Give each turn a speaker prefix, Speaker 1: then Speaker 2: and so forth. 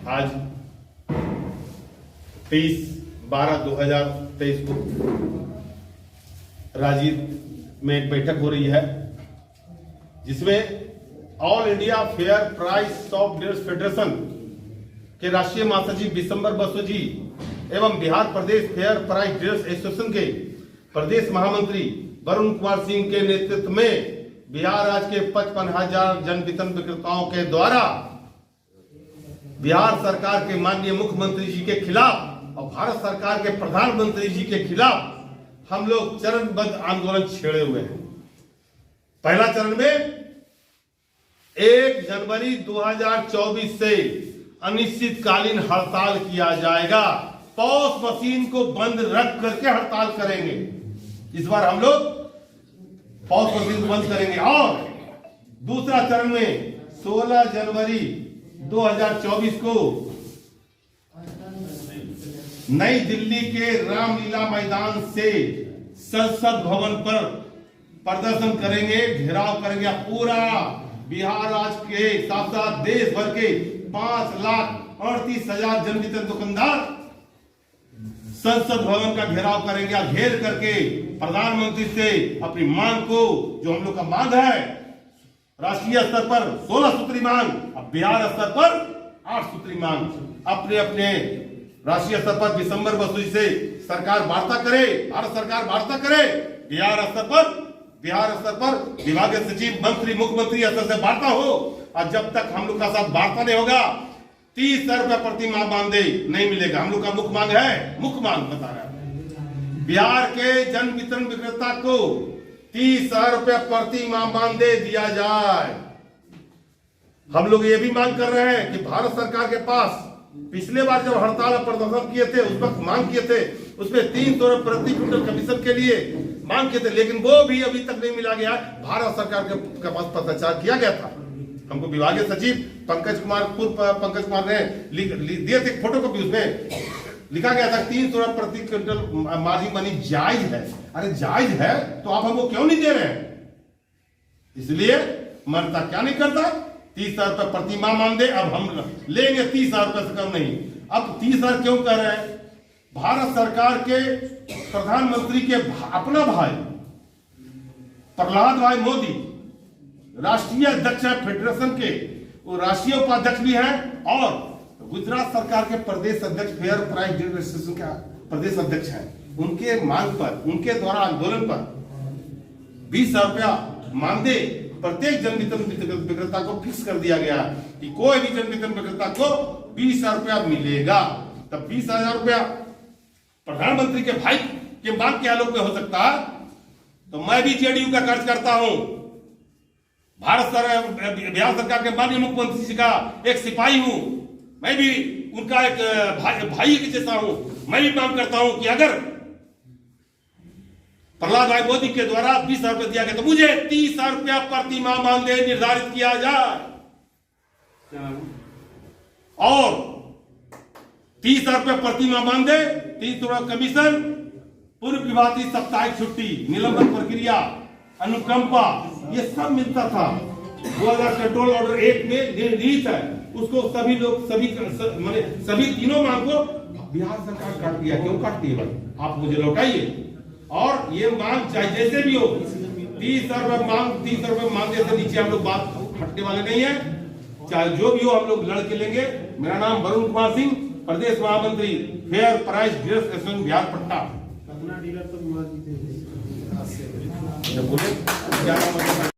Speaker 1: आज 23/12/2023 को राजीव में एक बैठक हो रही है, जिसमें all India fair price of dealers federation के राष्ट्रीय महासचिव विशंबर बसु जी एवं बिहार प्रदेश फेयर प्राइस डीलर्स एसोसिएशन के प्रदेश महामंत्री वरुण कुमार सिंह के नेतृत्व में बिहार राज्य के 55,000 जन वितरण विक्रेताओं के द्वारा बिहार सरकार के माननीय मुख्यमंत्री जी के खिलाफ और भारत सरकार के प्रधानमंत्री जी के खिलाफ हम लोग चरणबद्ध आंदोलन छेड़े हुए हैं। पहला चरण में 1 जनवरी 2024 से अनिश्चितकालीन हड़ताल किया जाएगा। पॉस मशीन को बंद रख करके हड़ताल करेंगे। इस बार हम लोग पॉस मशीन को बंद करेंगे। और दूसरा चरण में 16 जनवरी 2024 को नई दिल्ली के रामलीला मैदान से संसद भवन पर प्रदर्शन करेंगे, घेराव करेंगे। पूरा बिहार राज्य के साथ साथ देश भर के 5,38,000 जन वितरण दुकानदार संसद भवन का घेराव करेंगे। घेर करके प्रधानमंत्री से अपनी मांग को, जो हम लोग का मांग है राष्ट्रीय स्तर पर 16 सूत्री मांग, अब बिहार स्तर पर 8 सूत्री मांग, अपने अपने राष्ट्रीय स्तर पर विशंबर बसु जी से सरकार वार्ता करे, भारत सरकार वार्ता करे। बिहार स्तर पर विभागीय सचिव, मंत्री, मुख्यमंत्री स्तर से वार्ता हो। और जब तक हम लोग का साथ वार्ता नहीं होगा 30,000 रुपया प्रति माह मानदेय नहीं मिलेगा। हम लोग का मुख्य मांग है, मुख्य मांग बता रहा है बिहार के जन वितरण विक्रेता को 30,000 रुपया प्रति माह मानदेय दिया जाए। हम लोग ये भी मांग कर रहे हैं कि भारत सरकार के पास पिछले बार जब हड़ताल प्रदर्शन किए थे उस वक्त मांग किए थे, उसमें 300 रुपये प्रति क्विंटल कमीशन के लिए मांग किए थे, लेकिन वो भी अभी तक नहीं मिला गया। भारत सरकार के पास पत्राचार किया गया था। हमको विभागीय सचिव पंकज कुमार ने दिए थे फोटो कॉपी, उसमें लिखा गया था 300 रुपये प्रति क्विंटल मार्जिन मनी जायज है। अरे जायज है तो आप हमको क्यों नहीं दे रहे हैं? इसलिए मरता क्या नहीं करता, 30,000 रुपये प्रति माह मानदेय अब हम लेंगे, 30,000 रुपये से कम नहीं। अब 30,000 क्यों कर रहे हैं? भारत सरकार के प्रधानमंत्री के अपना भाई प्रहलाद भाई मोदी राष्ट्रीय अध्यक्ष है फेडरेशन के, वो राष्ट्रीय उपाध्यक्ष भी हैं और गुजरात सरकार के प्रदेश अध्यक्ष फेयर प्राइस डीलर एसोसिएशन का प्रदेश अध्यक्ष है। उनके मांग पर, उनके द्वारा आंदोलन पर 20,000 रुपया मानदेय प्रत्येक जन वितरण विक्रेता को फिक्स कर दिया गया कि कोई भी जन वितरण विक्रेता को 20,000 रुपया मिलेगा। तब 20,000 रुपया प्रधानमंत्री के भाई के मांग के आलोक में हो सकता है। तो मैं भी जेडीयू का कार्य करता हूं, बिहार सरकार के माननीय मुख्यमंत्री जी का एक सिपाही हूं, मैं भी उनका एक भाई के जैसा हूं। मैं भी मांग करता हूं कि अगर प्रहलाद भाई मोदी के द्वारा 20,000 रुपये दिया गया तो मुझे 30,000 रुपया प्रति माह मानदेय निर्धारित किया जाए और 30,000 रुपया प्रति माह मानदेय, 300 रुपया कमीशन, पूर्व विभागीय साप्ताहिक छुट्टी, निलंबन प्रक्रिया, अनुकंपा, ये सब मिलता था। 2000 कंट्रोल ऑर्डर 1 में निर्धारित है। उसको सभी लोग सभी तीनों मांग को बिहार सरकार काट दिया। क्यों काटती है भाई? आप मुझे लौटाइए। और ये मांग चाहे जैसे भी हो, 30,000 रुपये मांगने से नीचे हम लोग बात हटने वाले नहीं है। चाहे जो भी हो हम लोग लड़ के लेंगे। मेरा नाम वरुण कुमार सिंह, प्रदेश महामंत्री fair price dealers association Bihar पट्टा। अपना डीलर तो बोले क्या नाम है?